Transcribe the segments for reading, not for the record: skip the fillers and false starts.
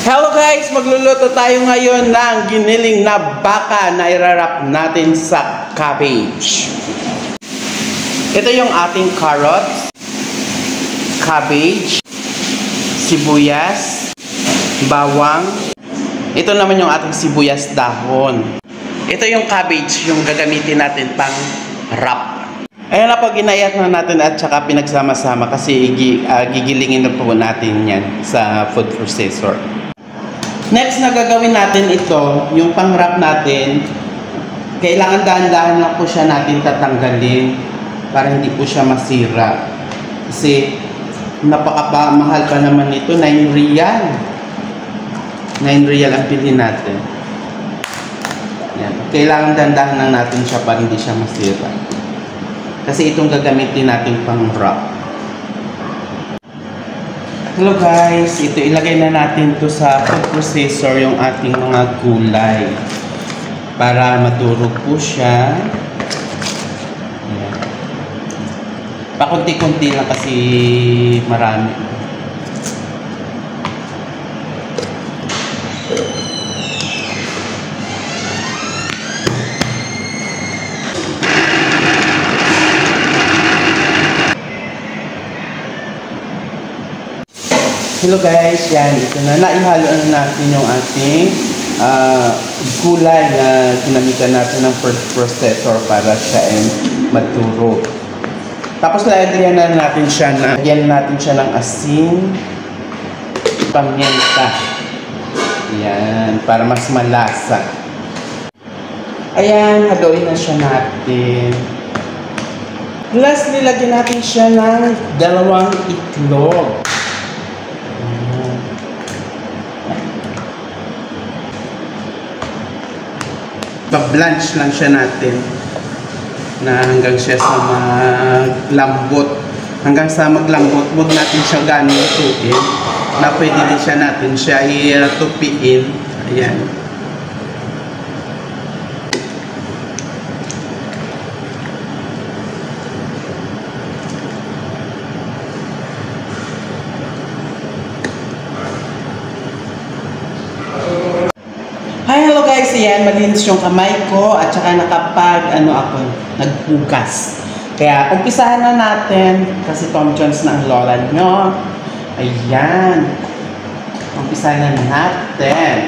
Hello guys! Magluluto tayo ngayon ng giniling na baka na irarap natin sa cabbage. Ito yung ating carrots, cabbage, sibuyas, bawang. Ito naman yung ating sibuyas dahon. Ito yung cabbage, yung gagamitin natin pang wrap. Ayan na po, ginayat na natin at saka pinagsama-sama kasi gigilingin na po natin yan sa food processor. Next na gagawin natin ito, yung pang-wrap natin, kailangan dahan-dahan lang po siya natin tatanggalin para hindi po siya masira. Kasi napaka-mahal pa naman ito, 9 real. 9 real ang bilhin natin. Yan. Kailangan dahan-dahan lang natin siya para hindi siya masira. Kasi itong gagamitin natin pang-wrap. Hello guys, ito ilagay na natin to sa food processor yung ating mga gulay para madurog po siya. Ayan. Pakunti-kunti lang kasi marami. Hello guys, yan, ito na. Naihalo na natin yung ating gulay na ginamitan natin ng food processor para siya ay madurog. Tapos lagyan na natin siya ng asin, paminta. Yan, para mas malasa. Ayan, haluin na siya natin. Last, nilagyan natin siya ng 2 itlog. Pa-blanch lang siya natin na hanggang siya sa maglambot. Hanggang sa maglambot, huwag natin siya ganong lutuin na pwede din siya natin siya i-tupiin. Ayan. Hi, hello guys, ayan, malinis yung kamay ko at saka naghugas. Kaya umpisahan na natin kasi Tom Jones na ang lola nyo. Ayan, umpisahan na natin.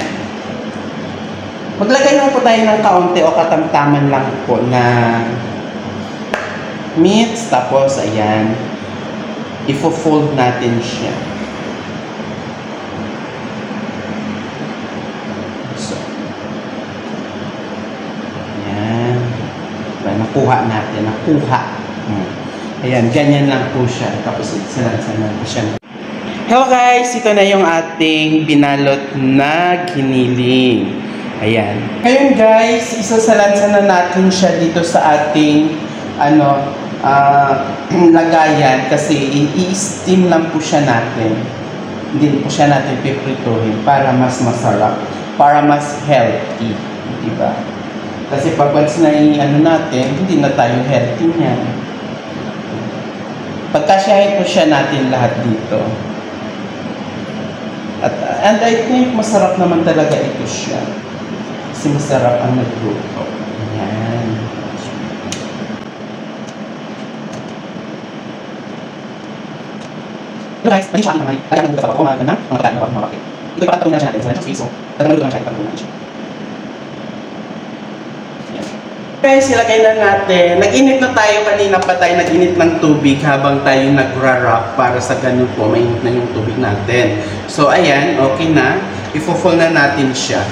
Maglagay lang po tayo ng kaunti o katamtaman lang po na meat. Tapos ayan, ifo-fold natin siya. Nakuha natin. Ayan, ganyan lang po siya. Tapos isalansan po siya. Hello guys, ito na yung ating binalot na giniling. Ayan. Ngayon guys, isasalansan na natin siya dito sa ating lagayan kasi i-steam lang po siya natin. Hindi po siya natin piprituhin para mas masarap, para mas healthy, diba? Kasi pag once na natin, hindi na tayo healthy niyan. Pagkasyahin po siya natin lahat dito. And I think masarap naman talaga ito siya. Kasi masarap ang nagluto. Ayan. Hello guys, mali siya aking kamay. Kaya nang ako mga ganang, mga kataan na mabakit. Ito yung pagkatuloy na siya natin sa lanchang piso. Talagang maluto na siya, ipagtuloy na siya. Guys, ilagay na natin. Nag-init na tayo kanina pa tayo nag-init ng tubig habang tayo nag-wrap para sa ganun po, mainit na yung tubig natin. So, ayan, okay na. Ifo-fold na natin siya.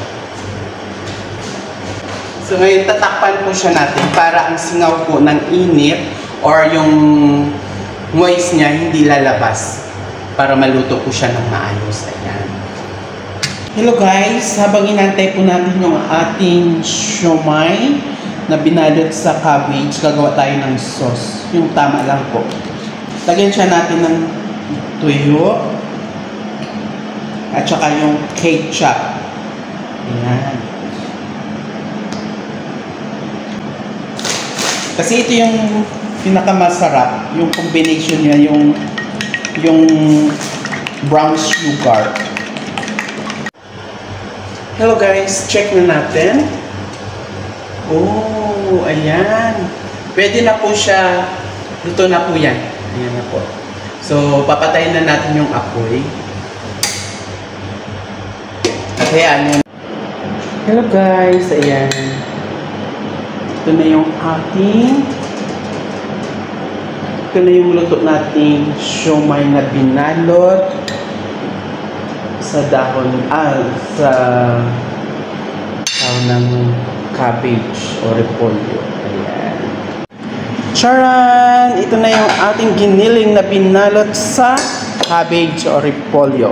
So, ngayon, tatakpan po siya natin para ang singaw po ng init or yung moist niya hindi lalabas para maluto po siya ng maayos. Ayan. Hello guys, habang inantay po natin yung ating siomai na binalot sa cabbage, gagawa tayo ng sauce. Yung tama lang po. Lagyan siya natin ng tuyo at saka yung ketchup. Ayan. Kasi ito yung pinakamasarap, yung combination niya, yung brown sugar. Hello guys, check na natin. Oh, ayan. Pwede na po siya. Luto na po yan. Ayan na po. So, papatayin na natin yung apoy. Ayan. Hello guys, ayan. Ito na yung ating luto nating siomai na binalot sa dahon, sa tawag ng cabbage o repolyo. Ayan. Charan! Ito na yung ating giniling na binalot sa cabbage o repolyo.